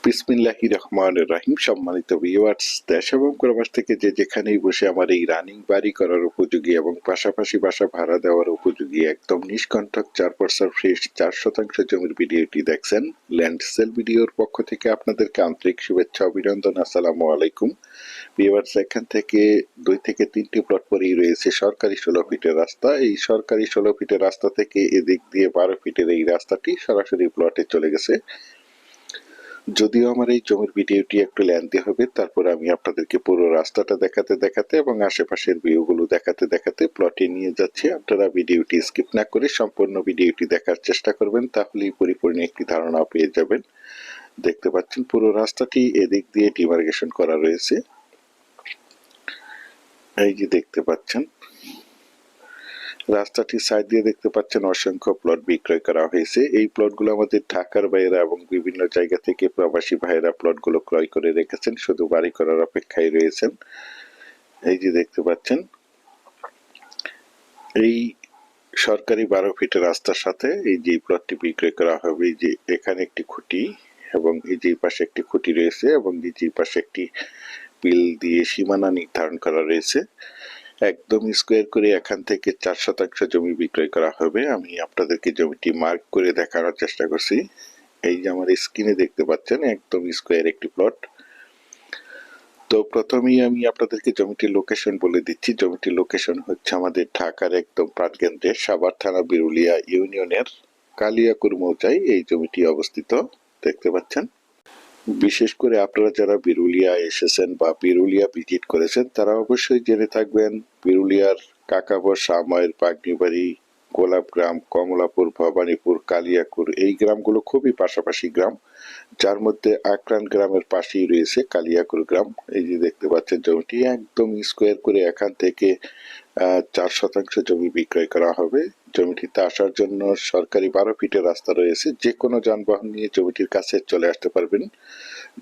বিসমিল্লাহির রহমানির রহিম। সম্মানিত ভিউয়ার্স, দেশ এবং প্রবাস থেকে যে যেখানেই বসে আমার এই রানিং বাড়ি করার উপযোগী এবং পাশাপাশি বাসা ভাড়া দেওয়ার উপযোগী একদম নিষ্কণ্টক 4% ফ্রেশ 4% জমির ভিডিওটি দেখছেন, ল্যান্ড সেল ভিডিওর পক্ষ থেকে আপনাদেরকে আন্তরিক শুভেচ্ছা অভিনন্দন। আসসালামু আলাইকুম ভিউয়ার্স। এখান থেকে 2 থেকে 3টি প্লট পরেই রয়েছে সরকারি 16 ফিটের রাস্তা। এই সরকারি 16 ফিটের রাস্তা থেকে এদিক দিয়ে 12 ফিটের এই রাস্তাটি সরাসরি প্লটে চলে গেছে। যদিও আমার এই জমির ভিডিওটি একটু লেন্থি হবে, তারপর আমি আপনাদেরকে পুরো রাস্তাটা দেখাতে দেখাতে এবং আশেপাশের ভিউগুলো দেখাতে দেখাতে প্লটে নিয়ে যাচ্ছি। আপনারা ভিডিওটি স্কিপ না করে সম্পূর্ণ ভিডিওটি দেখার চেষ্টা করবেন, তাহলেই পরিপূর্ণ একটি ধারণা পেয়ে যাবেন। দেখতে পাচ্ছেন পুরো রাস্তাটি এদিক দিয়ে ডিমার্কেশন করা রয়েছে। এই যে দেখতে পাচ্ছেন রাস্তাটির সাইড দিয়ে দেখতে পাচ্ছেন অসংখ্য প্লট বিক্রয় করা হয়েছে। এই প্লটগুলো আমাদের ঢাকার ভাইয়েরা এবং বিভিন্ন জায়গা থেকে প্রবাসী ভাইয়েরা প্লটগুলো ক্রয় করে রেখেছেন, শুধু বাড়ি করার অপেক্ষায় রয়েছেন। এই যে দেখতে পাচ্ছেন এই সরকারি 12 ফিটের রাস্তার সাথে এই যে প্লটটি বিক্রয় করা হবে। এই যে এখানে একটি খুঁটি এবং এই যে পাশে একটি খুঁটি রয়েছে এবং এই যে পাশে একটি বিল দিয়ে সীমানা নির্ধারণ করা রয়েছে। একদম স্কোয়ার করে এখান থেকে 4% জমি বিক্রয় করা হবে। আমি আপনাদেরকে জমিটি মার্ক করে দেখানোর চেষ্টা করছি। এই যে আমার স্ক্রিনে দেখতে পাচ্ছেন একদম স্কোয়ার একটি প্লট। তো প্রথমেই আমি আপনাদেরকে জমিটির লোকেশন বলে দিচ্ছি। জমিটির লোকেশন হচ্ছে আমাদের ঢাকার একদম প্রাণকেন্দ্রে সাভার থানা বিরুলিয়া ইউনিয়নের কালিয়াকুর মৌজায় এই জমিটি অবস্থিত। দেখতে পাচ্ছেন, বিশেষ করে আপনারা যারা বিরুলিয়া এসেছেন বা বিরুলিয়া ভিজিট করেছেন তারা অবশ্যই জেনে থাকবেন বিরুলিয়ার কাকাবর, শাহমায়ের, পাগনিবাড়ি, গোলাপগ্রাম, কমলাপুর, ভবানীপুর, কালিয়াকুর এই গ্রামগুলো খুবই পাশাপাশি গ্রাম, যার মধ্যে আকরান গ্রামের পাশেই রয়েছে কালিয়াকুর গ্রাম। এই যে দেখতে পাচ্ছেন জমিটি একদম স্কোয়ার করে এখান থেকে 4% জমি বিক্রয় করা হবে। জমিটিতে আসার জন্য সরকারি 12 ফিটের রাস্তা রয়েছে, যে কোনো যানবাহন নিয়ে জমিটির কাছে চলে আসতে পারবেন।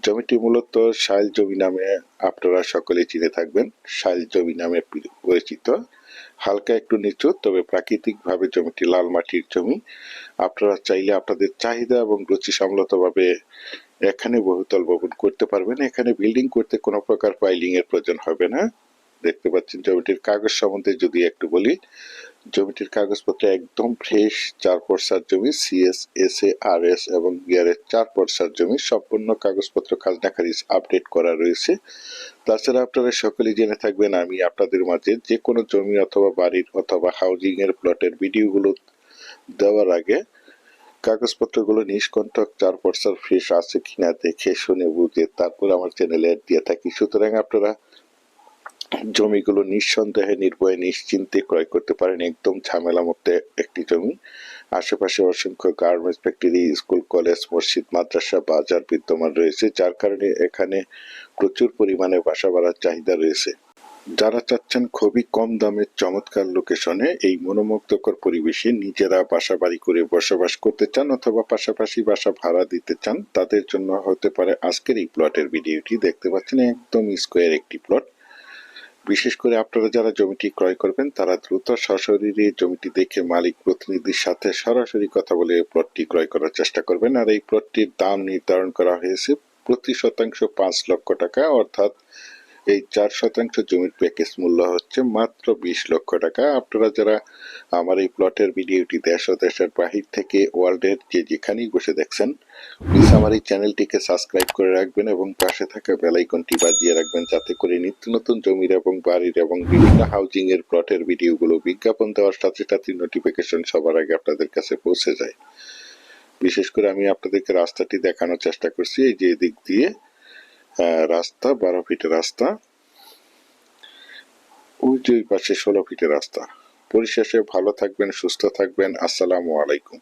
জমিটি মূলত শাইল জমি নামে আপনারা সকলেই চিনে থাকবেন, শাইল জমি নামে পরিচিত। হালকা একটু নিচু, তবে প্রাকৃতিকভাবে জমিটি লাল মাটির জমি। আপনারা চাইলে আপনাদের চাহিদা এবং রুচি সম্মতভাবে এখানে বহুতল ভবন করতে পারবেন। এখানে বিল্ডিং করতে কোনো প্রকার পাইলিং এর প্রয়োজন হবে না। দেখতে পাচ্ছেন জমিটির কাগজ সম্বন্ধে যদি একটু বলি, জমিটির কাগজপত্র একদম ফ্রেশ। 4% জমি, সিএস, এসএ, আরএস এবং বিআরএস 4% জমি, সম্পূর্ণ কাগজপত্র খাজনা খারিজ আপডেট করা রয়েছে। তাছাড়া আপনারা সকলেই জেনে থাকবেন আমি আপনাদের মাঝে যে কোনো জমি অথবা বাড়ির অথবা হাউজিং এর প্লটের ভিডিওগুলো দেওয়ার আগে কাগজপত্রগুলো নিষ্কণ্টক 4% ফ্রেশ আছে কিনা দেখে শুনে বুঝে তারপর আমার চ্যানেলে অ্যাড দিয়ে থাকি। সুতরাং আপনারা জমিগুলো নিঃসন্দেহে নির্ভয়ে নিশ্চিন্তে ক্রয় করতে পারেন। একদম ঝামেলা মুক্ত একটি জমি। আশেপাশে অসংখ্য গার্মেন্টস ফ্যাক্টরি, স্কুল, কলেজ, মসজিদ, মাদ্রাসা, বাজার বিদ্যমান রয়েছে, যার কারণে এখানে প্রচুর পরিমাণে বাসা বাড়ার চাহিদা রয়েছে। যারা চাচ্ছেন খুবই কম দামে চমৎকার লোকেশনে এই মনোমুগ্ধকর পরিবেশে নিজেরা বাসা বাড়ি করে বসবাস করতে চান অথবা পাশাপাশি বাসা ভাড়া দিতে চান, তাদের জন্য হতে পারে আজকের এই প্লটের ভিডিওটি। দেখতে পাচ্ছেন একদম স্কোয়ার একটি প্লট। বিশেষ করে আপনারা যারা জমিটি ক্রয় করবেন তারা দ্রুত সশরীরে জমিটি দেখে মালিক প্রতিনিধির সাথে সরাসরি কথা বলে প্লটটি ক্রয় করার চেষ্টা করবেন। আর এই প্লটটির দাম নির্ধারণ করা হয়েছে প্রতি শতাংশ 5 লক্ষ টাকা, অর্থাৎ এই 4% জমির প্যাকেজ মূল্য হচ্ছে মাত্র 20 লক্ষ টাকা। আপনারা যারা আমার এই প্লটের ভিডিওটি দেশ ও দেশের বাহির থেকে ওয়ার্ল্ডের যে যেখানেই বসে দেখছেন, প্লিজ আমার এই চ্যানেলটিকে সাবস্ক্রাইব করে রাখবেন এবং পাশে থাকা বেল আইকনটি বাজিয়ে রাখবেন, যাতে করে নিত্য নতুন জমির এবং বাড়ির এবং বিভিন্ন হাউজিং এর প্লটের ভিডিওগুলো বিজ্ঞাপন দেওয়ার সাথে সাথে নোটিফিকেশন সবার আগে আপনাদের কাছে পৌঁছে যায়। বিশেষ করে আমি আপনাদেরকে রাস্তাটি দেখানোর চেষ্টা করছি। এই যে এদিক দিয়ে রাস্তা 12 ফিটের রাস্তা, ওই যে পাশে 16 ফিটের রাস্তা। পরিশেষে ভালো থাকবেন, সুস্থ থাকবেন। আসসালামু আলাইকুম।